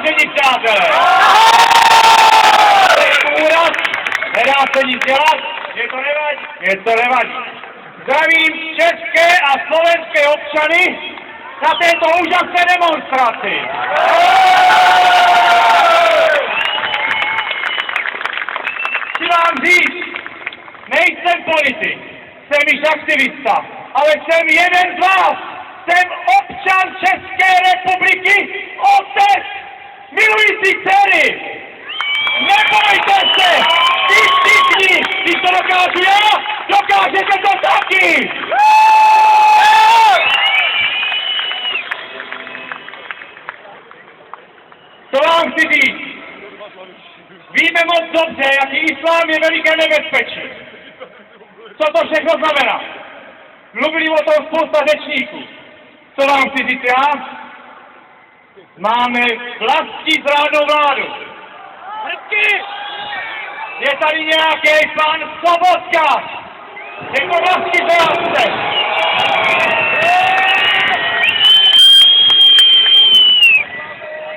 vážení přátelé! Úraz, nedá se nic dělat, mě to nevadí. Zdravím české a slovenské občany na této úžasné demonstraci. Chci vám říct, nejsem politik, jsem již aktivista, ale jsem jeden z vás. Jsem občan České republiky, otec milující dcery. Nebojte se, všichni, když to dokážu já, dokážete to taky. To vám chci říct. Víme moc dobře, jaký islám je veliké nebezpečí. Co to všechno znamená? Mluvili o tom spousta řečníků. Co vám chci říct já? Máme vlastní zrádnou vládu. Je tady nějaký pan Sobotka. Je to vlastní zrádce.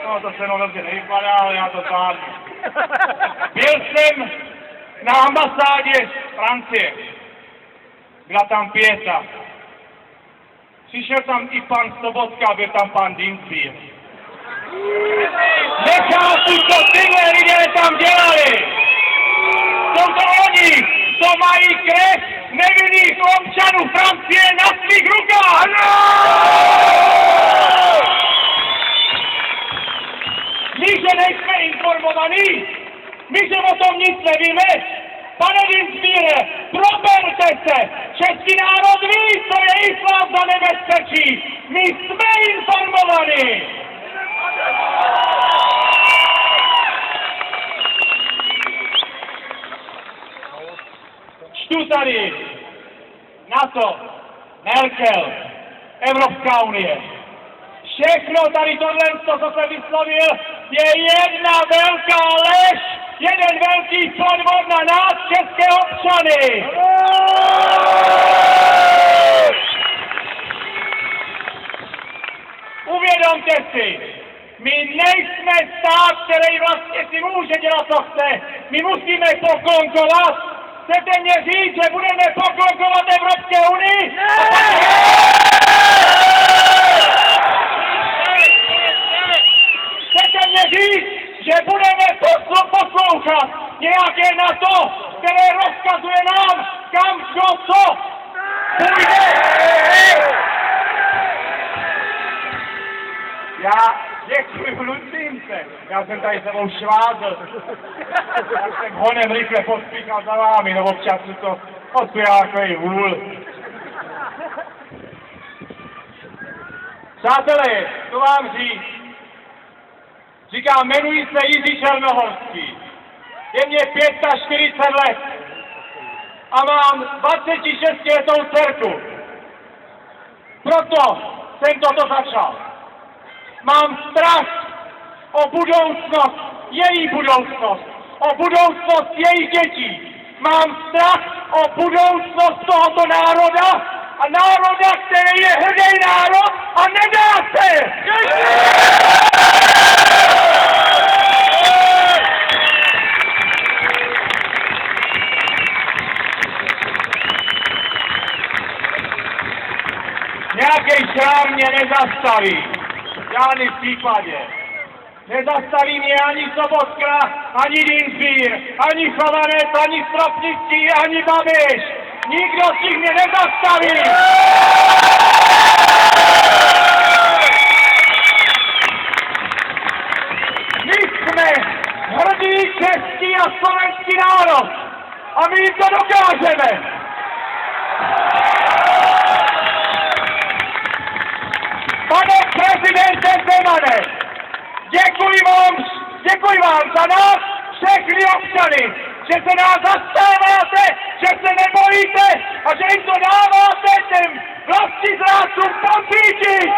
No to se dobře nevypadá, ale já to zvládnu. Byl jsem na ambasádě Francie. Byla tam pěta. Přišel tam i pan Sobotka, byl tam pan Dienstbier. Nechápu, co tyhle lidé tam dělali. Jsou to oni, co mají krev nevinných občanů Francie na svých rukách. My, že nejsme informovaní, my, že o tom nic nevíme. Pane Dienstbiere, proberte se! Český národ ví, co je islám za nebezpečí! My jsme informovaní! Čtu tady NATO, Merkel, Evropská unie. Všechno tady tohle, co se vyslovil, je jedna velká lež! Jeden velký podvod na nás, české občany! Uvědomte si, my nejsme stát, který vlastně si může dělat, co chce. My musíme poklonkovat. Chcete mě říct, že budeme poklonkovat Evropské unii? Chcete mě říct, že budeme poslouchat nějaké NATO, které rozkazuje nám, kam kdo co půjde. Já děkuji, hlutím se. Já jsem tady sebou švádl. Já jsem honem rychle pospíchal za vámi, no občas to odpěl takový vůl. Přátelé, to vám říct. Říkám, jmenuji se Jiří Černohorský. Je mě 45 let a mám 26letou dcerku. Proto jsem toto začal. Mám strach o budoucnost, její budoucnost, o budoucnost jejich dětí. Mám strach o budoucnost tohoto národa a národa, který je hrdý národ a nedá se! Nějaký šrám mě nezastaví. V žádném případě. Nezastaví mě ani Sobotka, ani Dienstbier, ani Chovanec, ani Stropnický, ani Babiš. Nikdo z nich mě nezastaví. My jsme hrdý český a slovenský národ. A my jim to dokážeme. Pane prezidente Zemane, děkuji vám za nás, všechny občany, že se nás zastáváte, že se nebojíte a že jim to dáváte těm vlastizrádcům pocítit.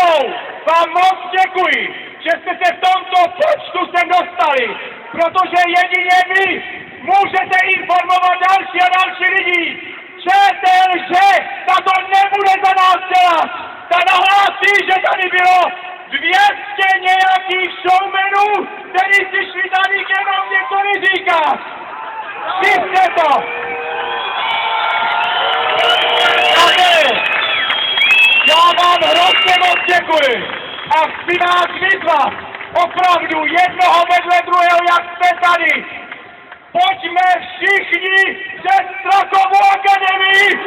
jednou vám moc děkuji, že jste se v tomto počtu sem dostali, protože jedině vy můžete informovat další a další lidi. ČT lže, ta to nebude za nás dělat. Ta nahlásí, že tady bylo 200 nějakých showmenů, kteří si šli tady jenom něco vyříkat. Zjistěte to. Já vám hrozně moc děkuji a chci vás vyzvat opravdu jednoho vedle druhého, jak jste tady. Pojďme všichni přes Strakovou akademii!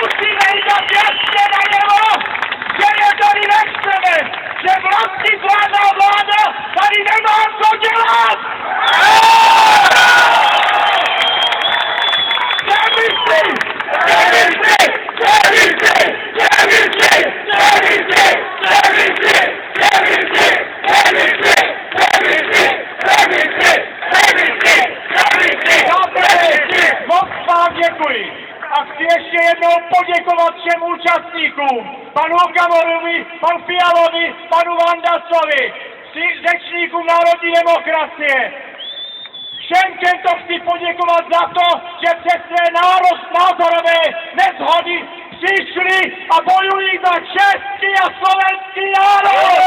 Musíme jít jasně najevo, že je tady nechceme, že vlastnictvárná vláda tady nemá co dělat! Moc vám děkuji a chci ještě jednou poděkovat všem účastníkům, panu Okamorovi, panu Fialovi, panu Vandasovi, řečníkům národní demokracie. Všem těmto chci poděkovat za to, že přes své názorové neshody přišli a bojují za český a slovenský národ!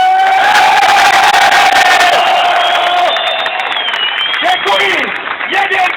Děkuji! Jeden